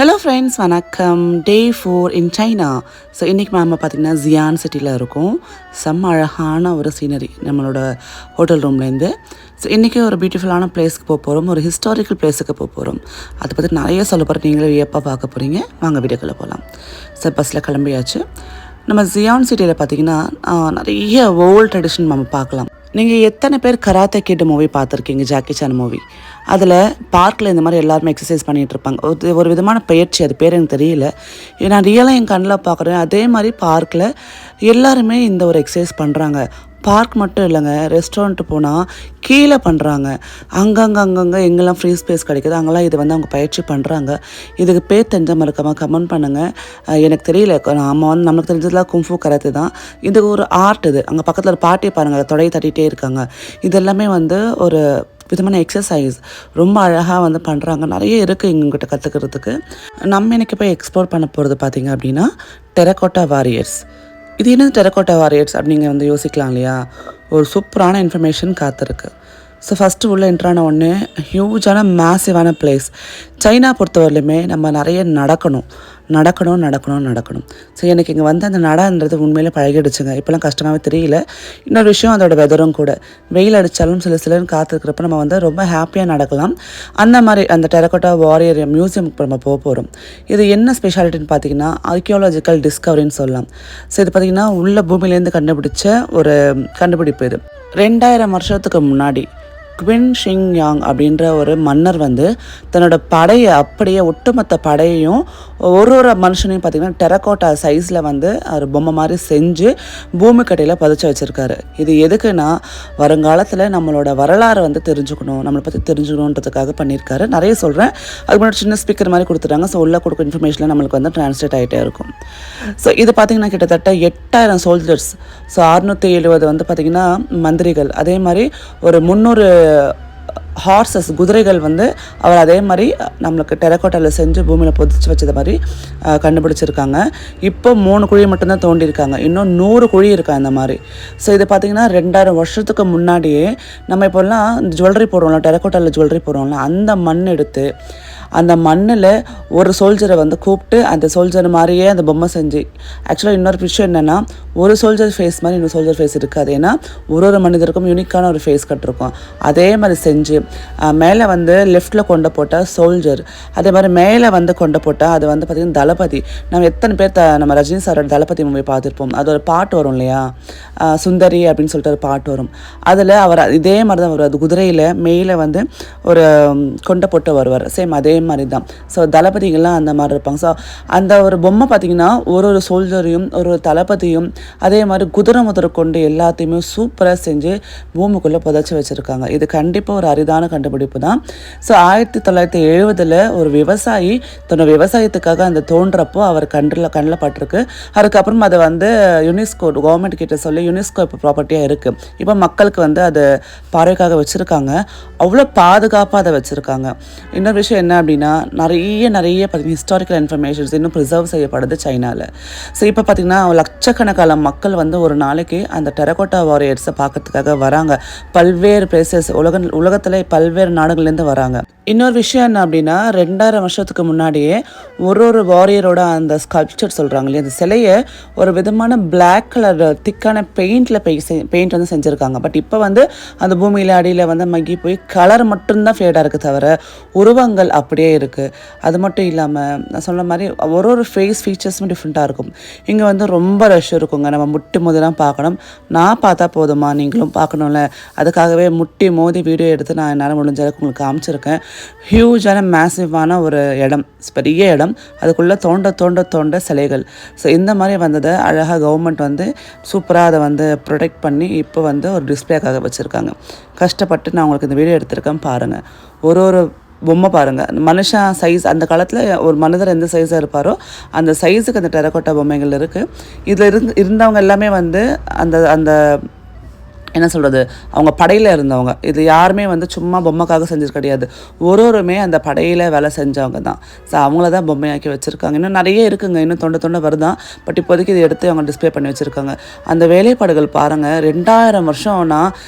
Hello friends, வணக்கம். டே 4 in China. So இன்றைக்கி நம்ம பார்த்திங்கன்னா ஜியான் சிட்டியில் இருக்கோம். செம்ம அழகான ஒரு சீனரி நம்மளோட ஹோட்டல் ரூம்லேருந்து. ஸோ இன்றைக்கி ஒரு பியூட்டிஃபுல்லான பிளேஸ்க்கு போக போகிறோம், ஒரு ஹிஸ்டாரிக்கல் பிளேஸுக்கு போக போகிறோம். அதை பற்றி நிறைய சொல்ல போகிற நீங்களே வியப்பாக பார்க்க போகிறீங்க. வாங்க வீடியோக்குள்ளே போகலாம். ஸோ பஸ்ஸில் கிளம்பியாச்சு. நம்ம ஜியான் சிட்டியில் பார்த்திங்கன்னா நிறைய ஓல்ட் ட்ரெடிஷன் நம்ம பார்க்கலாம். நீங்கள் எத்தனை பேர் கராத்தே கிட் மூவி பார்த்துருக்கீங்க? Jackie Chan movie. அதில் பார்க்கில் இந்த மாதிரி எல்லாருமே எக்ஸசைஸ் பண்ணிகிட்டு இருப்பாங்க. ஒரு விதமான பயிற்சி, அது பேர் எனக்கு தெரியல. நான் ரியலாக என் கண்ணில் பார்க்குறேன். அதே மாதிரி பார்க்கில் எல்லாருமே இந்த ஒரு எக்ஸசைஸ் பண்ணுறாங்க. பார்க் மட்டும் இல்லைங்க, ரெஸ்டாரண்ட்டு போனால் கீழே பண்ணுறாங்க. அங்கங்கே எங்கெல்லாம் ஃப்ரீ ஸ்பேஸ் கிடைக்குது அங்கெல்லாம் இது அவங்க பயிற்சி பண்ணுறாங்க. இதுக்கு பேர் தெரிஞ்சால் மறக்காமல் கமெண்ட் பண்ணுங்கள். எனக்கு தெரியல, நம்மளுக்கு தெரிஞ்சதுலாம் கும்ஃபு கராத்தே தான். இது ஒரு ஆர்ட். இது அங்கே பக்கத்தில் ஒரு பாட்டியை பாருங்கள், தொடையை தட்டிகிட்டே இருக்காங்க. இதெல்லாமே ஒரு விதமான எக்ஸசைஸ் ரொம்ப அழகாக பண்ணுறாங்க. நிறைய இருக்குது இவங்ககிட்ட கற்றுக்கிறதுக்கு. நம்ம எனக்கு போய் எக்ஸ்ப்ளோர் பண்ண போகிறது பார்த்திங்க அப்படின்னா டெரகோட்டா வாரியர்ஸ். இது என்ன டெரகோட்டா வாரியர்ஸ் அப்படிங்க யோசிக்கலாம் இல்லையா? ஒரு சூப்பரான இன்ஃபர்மேஷன் காத்திருக்கு. ஸோ ஃபஸ்ட்டு உள்ள என்ட்ரான ஒன்று ஹியூஜான மேசிவான பிளேஸ். சைனா பொறுத்தவரையிலுமே நம்ம நிறைய நடக்கணும். ஸோ எனக்கு இங்கே அந்த நடன்றது உண்மையிலே பழகிடுச்சுங்க. இப்போலாம் கஷ்டமாகவே தெரியல. இன்னொரு விஷயம், அதோட வெதரும் கூட. வெயில் அடித்தாலும் சிலன்னு காத்திருக்கிறப்ப நம்ம ரொம்ப ஹாப்பியாக நடக்கலாம். அந்த மாதிரி அந்த டெரகோட்டா வாரியர் மியூசியமுக்கு நம்ம போக போகிறோம். இது என்ன ஸ்பெஷாலிட்டின்னு பார்த்தீங்கன்னா ஆர்கியாலஜிக்கல் டிஸ்கவரின்னு சொல்லலாம். ஸோ இது பார்த்திங்கன்னா உள்ள பூமியிலேருந்து கண்டுபிடிச்ச ஒரு கண்டுபிடிப்பு. இது 2000 வருஷத்துக்கு முன்னாடி குவின் ஷிங் யாங் அப்படின்ற ஒரு மன்னர் தன்னோட படையை அப்படியே ஒட்டுமொத்த படையையும் ஒரு மனுஷனையும் பார்த்திங்கன்னா டெரகோட்டா சைஸில் ஒரு பொம்மை மாதிரி செஞ்சு பூமி கட்டையில் பதிச்சு வச்சுருக்காரு. இது எதுக்குன்னா வருங்காலத்தில் நம்மளோட வரலாறு தெரிஞ்சுக்கணும், நம்மளை பற்றி தெரிஞ்சுக்கணுன்றதுக்காக பண்ணியிருக்காரு. நிறைய சொல்கிறேன். அதுக்கு முன்னாடி சின்ன ஸ்பீக்கர் மாதிரி கொடுத்துட்டாங்க. ஸோ உள்ளே கொடுக்க இன்ஃபர்மேஷனில் நம்மளுக்கு ட்ரான்ஸ்லேட் ஆகிட்டே இருக்கும். ஸோ இது பார்த்திங்கன்னா கிட்டத்தட்ட 8000 சோல்ஜர்ஸ். ஸோ 670 பார்த்திங்கன்னா மந்திரிகள். அதே மாதிரி ஒரு 300 ஹார்சஸ், குதிரைகள் அவர் அதே மாதிரி நம்மளுக்கு டெரகோட்டாவில் செஞ்சு பூமியில் பொதிச்சு வச்சது மாதிரி கண்டுபிடிச்சிருக்காங்க. இப்போ 3 குழி மட்டும்தான் தோண்டியிருக்காங்க. இன்னும் 100 குழி இருக்கா இந்த மாதிரி. ஸோ இது பார்த்திங்கன்னா 2000 வருஷத்துக்கு முன்னாடியே நம்ம இப்போல்லாம் ஜுவல்லரி போடுறோம்ல, டெரகோட்டாவில் ஜுவல்லரி போடுறோம்ல, அந்த மண் எடுத்து அந்த மண்ணில் ஒரு சோல்ஜரை கூப்பிட்டு அந்த சோல்ஜர் மாதிரியே அந்த பொம்மை செஞ்சு. ஆக்சுவலாக இன்னொரு விஷயம் என்னென்னா, ஒரு சோல்ஜர் ஃபேஸ் மாதிரி இன்னொரு சோல்ஜர் ஃபேஸ் இருக்காது. ஏன்னா ஒரு மனிதருக்கும் யூனிக்கான ஒரு ஃபேஸ் கட்டிருக்கும். அதே மாதிரி செஞ்சு மேலே லெஃப்டில் கொண்டு போட்டால் சோல்ஜர், அதே மாதிரி மேலே கொண்டு போட்டால் அது பார்த்திங்கன்னா தளபதி. நம்ம எத்தனை பேர் நம்ம ரஜினி சாரோட தளபதி மூவி பார்த்துருப்போம். அது ஒரு பாட்டு வரும் இல்லையா, சுந்தரி அப்படின்னு சொல்லிட்டு ஒரு பாட்டு வரும். அதில் அவர் இதே மாதிரி தான் வருவார். அது குதிரையில் மேலே ஒரு கொண்டு போட்டு வருவார். சேம் அதே மாதிரி தான். ஸோ தளபதிகள்லாம் அந்த மாதிரி இருப்பாங்க. ஸோ அந்த ஒரு பொம்மை பார்த்திங்கன்னா ஒரு சோல்ஜரையும் ஒரு தளபதியும் அதே மாதிரி குதிரை கொண்டு எல்லாத்தையுமே சூப்பராக செஞ்சு பூமிக்குள்ளே புதைச்சி வச்சுருக்காங்க. இது கண்டிப்பாக ஒரு அரிதான கண்டுபிடிப்பு தான். ஸோ 1970 ஒரு விவசாயி தன்னோட விவசாயத்துக்காக அந்த தோன்றப்போ அவர் கண்ணில் பட்டிருக்கு. அதுக்கப்புறம் அதை யுனெஸ்கோ கவர்மெண்ட் கிட்ட சொல்லி யுனெஸ்கோ இப்போ ப்ராப்பர்ட்டியாக இருக்குது. இப்போ மக்களுக்கு அது பார்வைக்காக வச்சுருக்காங்க. அவ்வளோ பாதுகாப்பாக அதை வச்சுருக்காங்க. இன்னொரு விஷயம் என்ன அப்படின்னா, நிறைய பார்த்திங்கன்னா ஹிஸ்டாரிக்கல் இன்ஃபர்மேஷன்ஸ் இன்னும் ப்ரிசர்வ் செய்யப்படுது சைனாவில். ஸோ இப்போ பார்த்திங்கன்னா லட்சக்கணக்கான மக்கள் ஒரு நாளைக்கு அந்த டெரகோட்டா வாரியர்ஸை பார்க்கறதுக்காக வராங்க. பல்வேறு பிளேசஸ் உலகத்தில் பல்வேறு நாடுகள்லேருந்து வராங்க. இன்னொரு விஷயம் என்ன அப்படின்னா, 2000 வருஷத்துக்கு முன்னாடியே ஒரு வாரியரோட அந்த ஸ்கல்ப்சர் சொல்கிறாங்க இல்லையா, அந்த சிலையை ஒரு விதமான பிளாக் கலர் திக்கான பெயிண்ட் செஞ்சுருக்காங்க. பட் இப்போ அந்த பூமியில் அடியில் மக்கி போய் கலர் மட்டும்தான் ஃபேடாக இருக்குது, தவிர உருவங்கள் அப்படியே இருக்குது. அது மட்டும் இல்லாமல் நான் சொன்ன மாதிரி ஒரு ஃபேஸ் ஃபீச்சர்ஸும் டிஃப்ரெண்ட்டாக இருக்கும். இங்கே ரொம்ப ரஷ் இருக்குங்க. நம்ம முட்டி மோதிலாம் பார்க்கணும். நான் பார்த்தா போதுமா, நீங்களும் பார்க்கணும்ல, அதுக்காகவே முட்டி மோதி வீடியோ எடுத்து நான் என்னால் முடிஞ்ச அளவுக்கு உங்களுக்கு காமிச்சிருக்கேன். ஹியூஜான மேசிவான ஒரு இடம், பெரிய இடம். அதுக்குள்ளே தோண்ட சிலைகள். ஸோ இந்த மாதிரி வந்ததை அழகாக கவர்மெண்ட் சூப்பராக அதை ப்ரொடெக்ட் பண்ணி இப்போ ஒரு டிஸ்பிளேக்காக வச்சுருக்காங்க. கஷ்டப்பட்டு நான் உங்களுக்கு இந்த வீடியோ எடுத்திருக்கேன் பாருங்கள். ஒரு பொம்மை பாருங்கள். மனுஷன் சைஸ், அந்த காலத்தில் ஒரு மனிதர் எந்த சைஸாக இருப்பாரோ அந்த சைஸுக்கு அந்த டெரகோட்டா பொம்மைகள் இருக்குது. இதில் இருந்தவங்க எல்லாமே அந்த அந்த என்ன சொல்கிறது, அவங்க படையில் இருந்தவங்க. இது யாருமே சும்மா பொம்மைக்காக செஞ்சது கிடையாது. ஒருவருமே அந்த படையில் வேலை செஞ்சவங்க தான். ஸோ அவங்கள தான் பொம்மையாக்கி வச்சுருக்காங்க. இன்னும் நிறைய இருக்குங்க, இன்னும் தொண்டை வருதான். பட் இப்போதைக்கு இதை எடுத்து அவங்க டிஸ்பிளே பண்ணி வச்சுருக்காங்க. அந்த வேலைப்பாடுகள் பாருங்கள். 2000 வருஷம்னா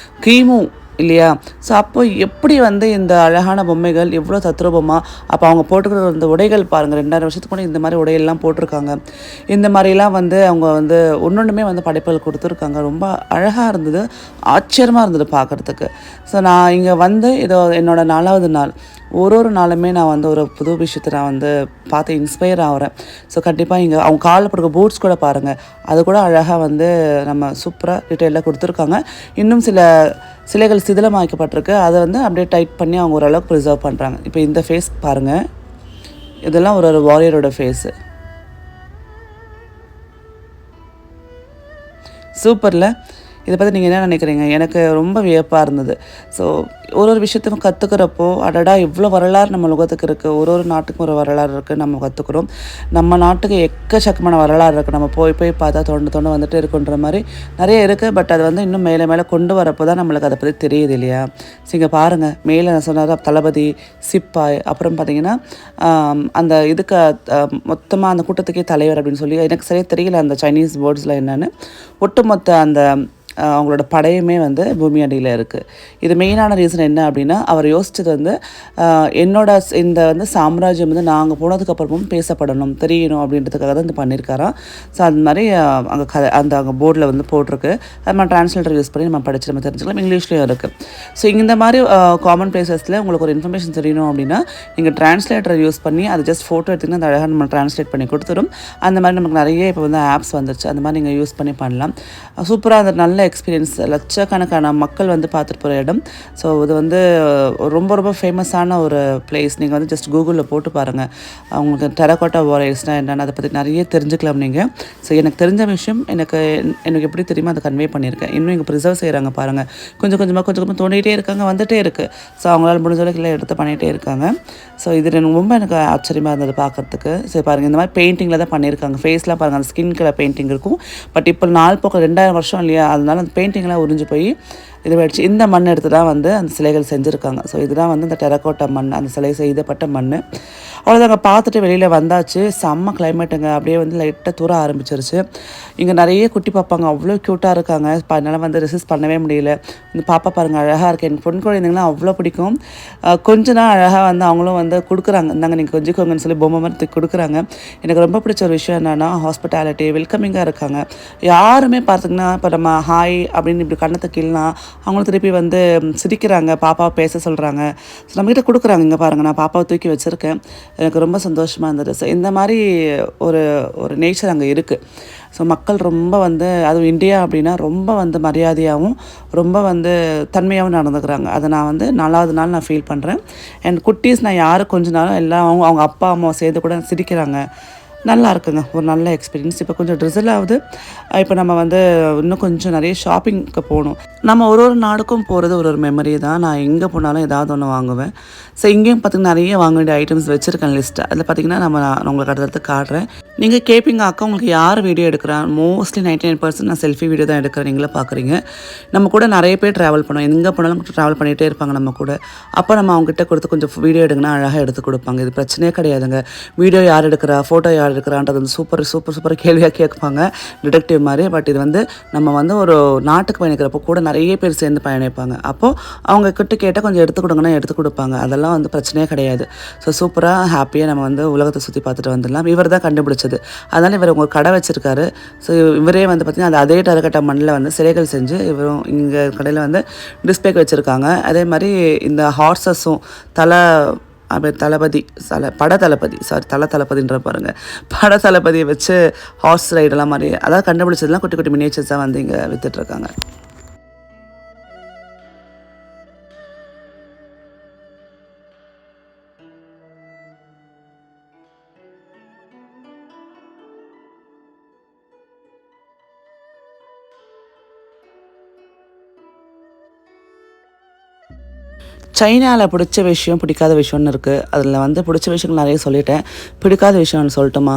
கிமு இல்லையா? ஸோ அப்போ எப்படி வந்து இந்த அழகான பொம்மைகள் எவ்வளோ தத்ரூபமா அப்போ அவங்க போட்டுக்கிற இந்த உடைகள் பாருங்கள், 2000 வருஷத்துக்கு முன்னாடி இந்த மாதிரி உடையெல்லாம் போட்டிருக்காங்க. இந்த மாதிரிலாம் வந்து அவங்க வந்து ஒன்னொன்றுமே வந்து படைப்புகள் கொடுத்துருக்காங்க. ரொம்ப அழகாக இருந்தது, ஆச்சரியமாக இருந்தது பார்க்குறதுக்கு. ஸோ நான் இங்கே வந்து இதோ என்னோட 4வது நாள். ஒரு ஒரு நாளுமே நான் வந்து ஒரு புது விஷயத்தை நான் வந்து பார்த்து இன்ஸ்பயர் ஆகுறேன். ஸோ கண்டிப்பாக இங்கே அவங்க காலில் போடுற பூட்ஸ் கூட பாருங்கள், அது கூட அழகாக வந்து நம்ம சூப்பராக டீட்டெயிலாக கொடுத்துருக்காங்க. இன்னும் சில சிலைகள் சிதிலமாக்கப்பட்டிருக்கு, அதை வந்து அப்படியே டைட் பண்ணி அவங்க ஓரளவுக்கு ப்ரிசர்வ் பண்ணுறாங்க. இப்போ இந்த ஃபேஸ் பாருங்கள், இதெல்லாம் ஒரு ஒரு வாரியரோட ஃபேஸு. சூப்பர்ல. இத பத்தி நீங்க என்ன நினைக்கிறீங்க? எனக்கு ரொம்ப வியப்பா இருந்தது. ஸோ ஒரு ஒரு விஷயத்தையும் கத்துக்கிறப்போ, அடடா! இவ்ளோ வரலாறு நம்ம உலகத்துக்கு இருக்கு. ஒரு ஒரு நாட்டுக்கும் ஒரு வரலாறு இருக்கு. நம்ம கத்துக்கிறோம். நம்ம நாட்டுக்கு எக்கச்சக்கமான வரலாறு இருக்கு. நம்ம போய் போய் பார்த்தா தொண்டு தொண்டு வந்துட்டே இருக்குன்ற மாரி நெறைய இருக்கு. பட் அது வந்து இன்னும் மேல மேல கொண்டு வரப்போ தான் நம்மளுக்கு அத பத்தி தெரியுது இல்லையா? ஸோ இங்க பாருங்க. மேல நான் சொன்னது தளபதி, சிப்பாய், அப்புறம் பார்த்தீங்கன்னா, அந்த இதுக்கு மொத்தமா அந்த கூட்டத்துக்கே தலைவர் அப்படின்னு சொல்லி எனக்கு சரியா தெரியல அந்த சைனீஸ் வேர்ட்ஸ்ல என்னன்னு. ஒட்டுமொத்த அந்த அவங்களோட படையுமே வந்து பூமி அடியில் இருக்குது. இது மெயினான ரீசன் என்ன அப்படின்னா, அவர் யோசித்தது வந்து என்னோட இந்த வந்து சாம்ராஜ்யம் வந்து நாங்கள் போனதுக்கப்புறமும் பேசப்படணும், தெரியணும் அப்படின்றதுக்காக தான் இது பண்ணியிருக்காராம். ஸோ அது மாதிரி அங்கே அந்த அங்கே போர்டில் வந்து போட்டிருக்கு. அது மாதிரி டிரான்ஸ்லேட்டர் யூஸ் பண்ணி நம்ம படித்து நம்ம தெரிஞ்சுக்கலாம். இங்கிலீஷ்லேயும் இருக்குது. ஸோ இந்த மாதிரி காமன் பிளேசஸில் உங்களுக்கு ஒரு இன்ஃபர்மேஷன் தெரியணும் அப்படின்னா, நீங்கள் டிரான்ஸ்லேட்டரை யூஸ் பண்ணி அது ஜஸ்ட் ஃபோட்டோ எடுத்திங்கன்னா அந்த அழகாக நம்ம டிரான்ஸ்லேட் பண்ணி கொடுத்துரும். அந்த மாதிரி நமக்கு நிறைய இப்போ வந்து ஆப்ஸ் வந்துருச்சு. அந்த மாதிரி நீங்கள் யூஸ் பண்ணி பண்ணலாம். சூப்பராக அந்த நல்ல எக்ஸ்பீரியன்ஸ், லட்சக்கணக்கான மக்கள் வந்து பார்த்துட்டு போகிற இடம். ஸோ இது வந்து ரொம்ப ரொம்ப ஃபேமஸான ஒரு பிளேஸ். நீங்கள் வந்து ஜஸ்ட் கூகுளில் போட்டு பாருங்கள், அவங்களுக்கு டெரகோட்டா வாரியர்ஸ்னால் என்னென்னு அதை பற்றி நிறைய தெரிஞ்சுக்கலாம் நீங்கள். ஸோ எனக்கு தெரிஞ்ச விஷயம் எனக்கு எப்படி தெரியுமோ அதை கன்வே பண்ணியிருக்கேன். இன்னும் இங்கே ப்ரிசர்வ் செய்கிறாங்க பாருங்கள், கொஞ்சம் கொஞ்சமாக தோண்டிகிட்டே இருக்காங்க, வந்துகிட்டே இருக்குது. ஸோ அவங்களால முடிஞ்ச அளவுக்கு எல்லாம் எடுத்து பண்ணிகிட்டே இருக்காங்க. ஸோ இது எனக்கு ஆச்சரியமாக இருந்தது பார்க்குறதுக்கு. ஸோ பாருங்கள், இந்த மாதிரி பெயிண்டிங்கில் தான் பண்ணியிருக்காங்க. ஃபேஸ்லாம் பாருங்கள், அந்த ஸ்கின் கலர் பெயிண்டிங் இருக்கும். பட் இப்போ நாள் போக்க 2000 வருஷம் இல்லையா, அதனால அந்த பெயிண்டிங்லாம் உறிஞ்சு போய் இதுவாகிடுச்சு. இந்த மண் எடுத்து தான் வந்து அந்த சிலைகள் செஞ்சுருக்காங்க. ஸோ இதுதான் வந்து இந்த டெரக்கோட்டா மண், அந்த சிலை செய்தப்பட்ட மண். அவ்வளோதாங்க, பார்த்துட்டு வெளியில் வந்தாச்சு. செம்ம கிளைமேட்டுங்க, அப்படியே வந்து லைட்டாக தூர ஆரம்பிச்சிருச்சு. இங்கே நிறைய குட்டி பாப்பாங்க, அவ்வளோ க்யூட்டாக இருக்காங்க. அதனால் வந்து ரெசிஸ்ட் பண்ணவே முடியல. இந்த பாப்பா பாருங்கள், அழகாக இருக்குது. எனக்கு பொன் குழந்தைங்களாம் அவ்வளோ பிடிக்கும். கொஞ்ச நாள் அழகாக வந்து அவங்களும் வந்து கொடுக்குறாங்க, இந்தாங்க நீங்கள் கொஞ்சிக்கோங்கன்னு சொல்லி பொம்மை மாதிரி கொடுக்குறாங்க. எனக்கு ரொம்ப பிடிச்ச ஒரு விஷயம் என்னென்னா, ஹாஸ்பிட்டாலிட்டி, வெல்கமிங்காக இருக்காங்க. யாருமே பார்த்திங்கன்னா, இப்போ நம்ம ஹாய் அப்படின்னு இப்படி கண்ணத்தை கீழனா அவங்களும் திருப்பி வந்து சிரிக்கிறாங்க, பாப்பாவை பேச சொல்கிறாங்க. ஸோ நம்மகிட்ட கொடுக்குறாங்க. இங்கே பாருங்கள், நான் பாப்பாவை தூக்கி வச்சுருக்கேன். எனக்கு ரொம்ப சந்தோஷமாக இருந்தது. ஸோ இந்த மாதிரி ஒரு ஒரு நேச்சர் அங்கே இருக்குது. ஸோ மக்கள் ரொம்ப வந்து, அதுவும் இந்தியா அப்படின்னா ரொம்ப வந்து மரியாதையாகவும் ரொம்ப வந்து தன்மையாகவும் நடந்துக்கிறாங்க. அதை நான் வந்து 4வது நாள் நான் ஃபீல் பண்ணுறேன். அண்ட் குட்டீஸ் நான் யாரும் கொஞ்ச நாளும் எல்லாம் அவங்க அப்பா அம்மாவை சேர்ந்து கூட சிரிக்கிறாங்க. நல்லா இருக்குங்க, ஒரு நல்ல எக்ஸ்பீரியன்ஸ். இப்போ கொஞ்சம் ட்ரிசல் ஆகுது. இப்போ நம்ம வந்து இன்னும் கொஞ்சம் நிறைய ஷாப்பிங்க்கு போகணும். நம்ம ஒரு ஒரு நாடுக்கும் போகிறது ஒரு ஒரு மெமரி தான். நான் எங்கே போனாலும் ஏதாவது ஒன்று வாங்குவேன். ஸோ இங்கேயும் பார்த்திங்கன்னா நிறைய வாங்க வேண்டிய ஐட்டம்ஸ் வச்சுருக்கேன் லிஸ்ட்டு. அதில் பார்த்திங்கன்னா நான் உங்களுக்கு அடுத்தடுத்து காட்டுறேன். நீங்கள் கேட்பீங்க, அக்கா உங்களுக்கு யார் வீடியோ எடுக்கிறான்? மோஸ்ட்லி 99% நான் செல்ஃபி வீடியோ தான் எடுக்கிறேன். நீங்களே பார்க்குறீங்க. நம்ம கூட நிறைய பேர் ட்ராவல் பண்ணுவோம், எங்கே போனாலும் ட்ராவல் பண்ணிகிட்டே இருப்பாங்க நம்ம கூட. அப்போ நம்ம அவங்ககிட்ட கொடுத்து கொஞ்சம் வீடியோ எடுங்கன்னா அழகாக எடுத்து கொடுப்பாங்க. இது பிரச்சனையே கிடையாதுங்க. வீடியோ யார் எடுக்கிறா, ஃபோட்டோ யார் எடுக்கிறான்றது வந்து சூப்பர் கேள்வியாக கேட்பாங்க, டிடெக்டிவ் மாதிரி. பட் இது வந்து நம்ம வந்து ஒரு நாட்டுக்கு பயணிக்கிறப்போ கூட நிறைய பேர் சேர்ந்து பயணிப்பாங்க. அப்போது அவங்க கிட்ட கேட்டால் கொஞ்சம் எடுத்து கொடுங்கன்னா எடுத்து கொடுப்பாங்க. அதெல்லாம் வந்து பிரச்சனையே கிடையாது. ஸோ சூப்பராக ஹாப்பியாக நம்ம வந்து உலகத்தை சுற்றி பார்த்துட்டு வந்துடலாம். இவர் தான் கண்டுபிடிச்சது. அதனால் இவர் உங்கள் கடை வச்சுருக்காரு. ஸோ இவரே வந்து பார்த்திங்கன்னா அதே டெரகோட்டா மண்ணில் வந்து சிலைகள் செஞ்சு இவரும் இங்கே கடையில் வந்து டிஸ்பிளேக்கு வச்சுருக்காங்க. அதே மாதிரி இந்த ஹார்சஸும் தளபதி தளபதின்ற பாருங்கள், பட தளபதியை வச்சு ஹார்ஸ் ரைடெல்லாம் மாதிரி அதாவது கண்டுபிடிச்சதுலாம் குட்டி குட்டி மினியேச்சர்ஸாக வந்து இங்கே விற்றுட்ருக்காங்க. சைனாவில் பிடிச்ச விஷயம் பிடிக்காத விஷயம்னு இருக்குது. அதில் வந்து பிடிச்ச விஷயங்கள் நிறைய சொல்லிட்டேன். பிடிக்காத விஷயம்னு சொல்லட்டுமா?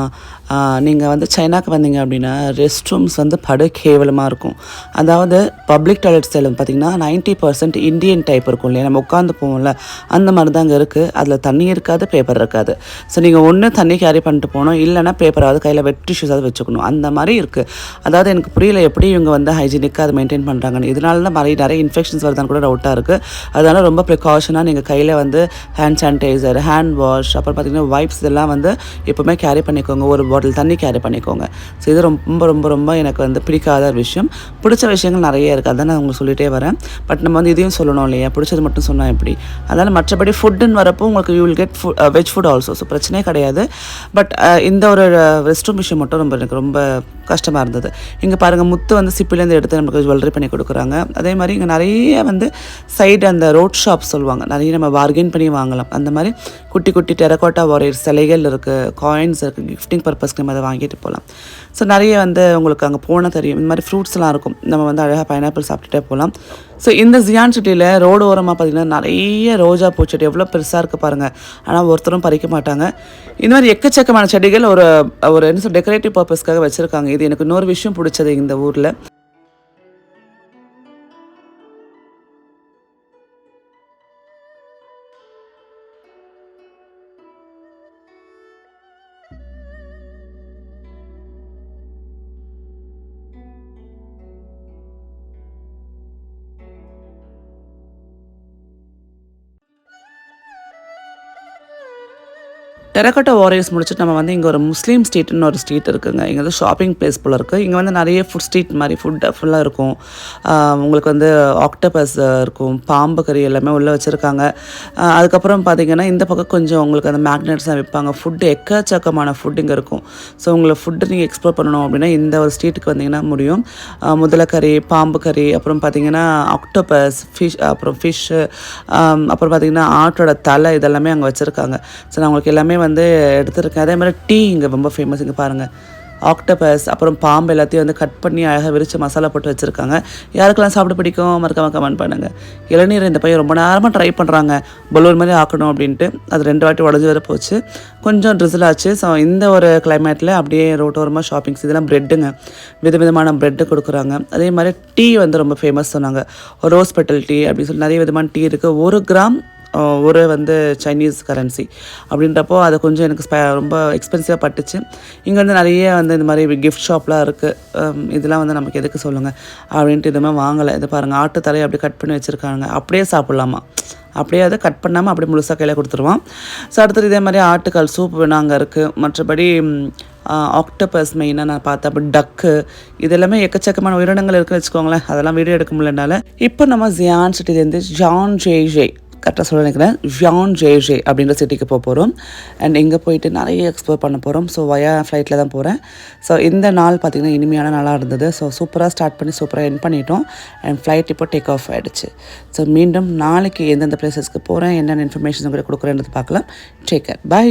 நீங்கள் வந்து சைனாக்கு வந்தீங்க அப்படின்னா ரெஸ்ட் ரூம்ஸ் வந்து படு கேவலமாக இருக்கும். அதாவது பப்ளிக் டாய்லெட்ஸில் பார்த்திங்கன்னா 90% இந்தியன் டைப் இருக்கும் இல்லையா, நம்ம உட்காந்து போவோம்ல, அந்த மாதிரி தான் அங்கே இருக்குது. அதில் தண்ணி இருக்காது, பேப்பர் இருக்காது. ஸோ நீங்கள் ஒன்று தண்ணி கேரி பண்ணிட்டு போகணும், இல்லைனா பேப்பராவது கையில் வெட் டிஷ்யூஸாவது வச்சுக்கணும். அந்த மாதிரி இருக்குது. அதாவது எனக்கு புரியல எப்படி இவங்க வந்து ஹைஜீனிக்காக அதை மெயின்டைன் பண்ணுறாங்கன்னு. இதனால தான் நிறைய இன்ஃபெக்ஷன்ஸ் வருதான்னு கூட டவுட்டாக இருக்குது. அதனால் ரொம்ப ப்ரிகாஷனாக நீங்கள் கையில் வந்து ஹேண்ட் சானிடைசர், ஹேண்ட் வாஷ், அப்புறம் பார்த்திங்கன்னா வைப்ஸ் இதெல்லாம் வந்து எப்போவுமே கேரி பண்ணிக்கோங்க. ஒரு பாட்டில் தண்ணி கேரி பண்ணிக்கோங்க. ஸோ இது ரொம்ப ரொம்ப ரொம்ப எனக்கு வந்து பிடிக்காத விஷயம். பிடிச்ச விஷயங்கள் நிறைய இருக்குது, அதான் நான் உங்களுக்கு சொல்லிகிட்டே வரேன். பட் நம்ம வந்து இதையும் சொல்லணும் இல்லையா, பிடிச்சது மட்டும் சொன்னால் எப்படி? அதனால் மற்றபடி ஃபுட்டுன்னு வரப்போ உங்களுக்கு you will get veg food also. So பிரச்சனையே கிடையாது. பட் இந்த ஒரு ரெஸ்ட் ரூம் விஷயம் மட்டும் எனக்கு ரொம்ப கஷ்டமாக இருந்தது. இங்கே பாருங்கள், முத்து வந்து சிப்பிலேருந்து எடுத்து நமக்கு ஜுவல்லரி பண்ணி கொடுக்குறாங்க. அதே மாதிரி இங்கே நிறைய வந்து சைடு அந்த ரோட் ஷாப் சொல்லுவாங்க, நிறைய நம்ம பார்கெயின் பண்ணி வாங்கலாம். அந்த மாதிரி குட்டி குட்டி டெரகோட்டா வாரியர் சிலைகள் இருக்குது, காயின்ஸ் இருக்குது, கிஃப்டிங் பர்பஸ்க்கு நம்ம அதை வாங்கிட்டு போகலாம். ஸோ நிறைய வந்து உங்களுக்கு அங்கே போனால் தெரியும், இந்த மாதிரி ஃப்ரூட்ஸ்லாம் இருக்கும். நம்ம வந்து அழகாக பைனாப்பிள் சாப்பிட்டுட்டே போகலாம். ஸோ இந்த ஜியான் சிட்டியில் ரோடு ஓரமாக பார்த்திங்கன்னா நிறைய ரோஜா பூச்செடி எவ்வளோ பெருசாக இருக்குது பாருங்கள். ஆனால் ஒருத்தரும் பறிக்க மாட்டாங்க. இந்த மாதிரி எக்கச்சக்கமான செடிகள் ஒரு என்ன சொல்ல டெக்கரேட்டிவ் பர்பஸ்க்காக வச்சுருக்காங்க. இது எனக்கு இன்னொரு விஷயம் பிடிச்சது இந்த ஊரில். டெரகோட்டா வாரியர்ஸ் முடிச்சுட்டு நம்ம வந்து இங்கே ஒரு முஸ்லீம் ஸ்ட்ரீட்னு ஒரு ஸ்ட்ரீட் இருக்குங்க. இங்கே வந்து ஷாப்பிங் பிளேஸ் போல் இருக்குது. இங்கே வந்து நிறைய ஃபுட் ஸ்ட்ரீட் மாதிரி ஃபுல்லாக இருக்கும். உங்களுக்கு வந்து ஆக்டோபஸ் இருக்கும், பாம்பு கறி எல்லாமே உள்ளே வச்சுருக்காங்க. அதுக்கப்புறம் பார்த்திங்கன்னா இந்த பக்கம் கொஞ்சம் உங்களுக்கு அந்த மேக்னெட்ஸ்லாம் விற்பாங்க. ஃபுட்டு எக்கச்சக்கமான ஃபுட் இங்கே இருக்கும். ஸோ உங்களை ஃபுட்டு நீங்கள் எக்ஸ்ப்ளோர் பண்ணணும் அப்படின்னா இந்த ஒரு ஸ்ட்ரீட்டுக்கு வந்தீங்கன்னா முடியும். முதலைக்கறி, பாம்பு கறி, அப்புறம் பார்த்திங்கன்னா ஆக்டோபஸ், ஃபிஷ்ஷு, அப்புறம் பார்த்திங்கன்னா ஆட்டோட தலை, இதெல்லாமே அங்கே வச்சுருக்காங்க. ஸோ நான் உங்களுக்கு எல்லாமே வந்து எடுத்துருக்கேன். அதே மாதிரி டீ இங்கே ரொம்ப ஃபேமஸ். இங்கே பாருங்கள், ஆக்டோபஸ் அப்புறம் பாம்பு எல்லாத்தையும் வந்து கட் பண்ணி அழகாக விரித்து மசாலா போட்டு வச்சுருக்காங்க. யாருக்கெல்லாம் சாப்பிட பிடிக்கும் மறக்காம கமெண்ட் பண்ணுங்கள். இளநீர் இந்த பையன் ரொம்ப நேரமாக ட்ரை பண்ணுறாங்க பலூன் மாதிரி ஆக்கணும் அப்படின்ட்டு. அது 2 வாட்டி உடஞ்சி வர போச்சு, கொஞ்சம் ட்ரிசில் ஆச்சு. ஸோ இந்த ஒரு கிளைமேட்டில் அப்படியே ரோட்டோரமாக ஷாப்பிங்ஸ். இதெல்லாம் ப்ரெட்டுங்க, விதவிதமான ப்ரெட்டு கொடுக்குறாங்க. அதே மாதிரி டீ வந்து ரொம்ப ஃபேமஸ் சொன்னாங்க. ரோஸ் பெட்டல் டீ அப்படின்னு சொல்லி நிறைய விதமான டீ இருக்குது. 1 கிராம் ஒரு வந்து சைனீஸ் கரன்சி அப்படின்றப்போ அது கொஞ்சம் எனக்கு ரொம்ப எக்ஸ்பென்சிவாக பட்டுச்சு. இங்கே வந்து நிறைய வந்து இந்த மாதிரி கிஃப்ட் ஷாப்லாம் இருக்குது. இதெல்லாம் வந்து நமக்கு எதுக்கு சொல்லுங்கள் அப்படின்ட்டு இதுவுமே வாங்கலை. இதை பாருங்கள், ஆட்டு தலையை அப்படி கட் பண்ணி வச்சுருக்காங்க. அப்படியே சாப்பிட்லாமா? அப்படியே அதை கட் பண்ணாமல் அப்படியே முழுசாக கையில் கொடுத்துருவான். ஸோ அடுத்தது இதே மாதிரி ஆட்டுக்கால் சூப் வேணும் அங்கே இருக்குது. மற்றபடி ஆக்டோபஸ் மெயினாக நான் பார்த்தேன். அப்படி டக்கு, இது எல்லாமே எக்கச்சக்கமான உயிரினங்கள் இருக்குன்னு வச்சுக்கோங்களேன். அதெல்லாம் வீடியோ எடுக்க முடியலனால இப்போ நம்ம ஜியான் சிட்டிலேருந்து ஜான் ஜே கரெக்டாக சொல்ல நினைக்கிறேன், ஜான் ஜே அப்படின்ற சிட்டிக்கு போகிறோம். அண்ட் இங்கே போயிட்டு நிறைய எக்ஸ்ப்ளோர் பண்ண போகிறோம். ஸோ ஃப்ளைட்டில் தான் போகிறேன். ஸோ இந்த நாள் பார்த்திங்கன்னா இனிமையான நாளாக இருந்தது. ஸோ சூப்பராக ஸ்டார்ட் பண்ணி சூப்பராக எண்ட் பண்ணிட்டோம். அண்ட் ஃப்ளைட் இப்போ டேக் ஆஃப் ஆகிடுச்சு. ஸோ மீண்டும் நாளைக்கு எந்தெந்த பிளேசஸ்க்கு போகிறேன், என்னென்ன இன்ஃபர்மேஷன் உங்களுக்கு கொடுக்குறேன்றது பார்க்கலாம். Take care, by.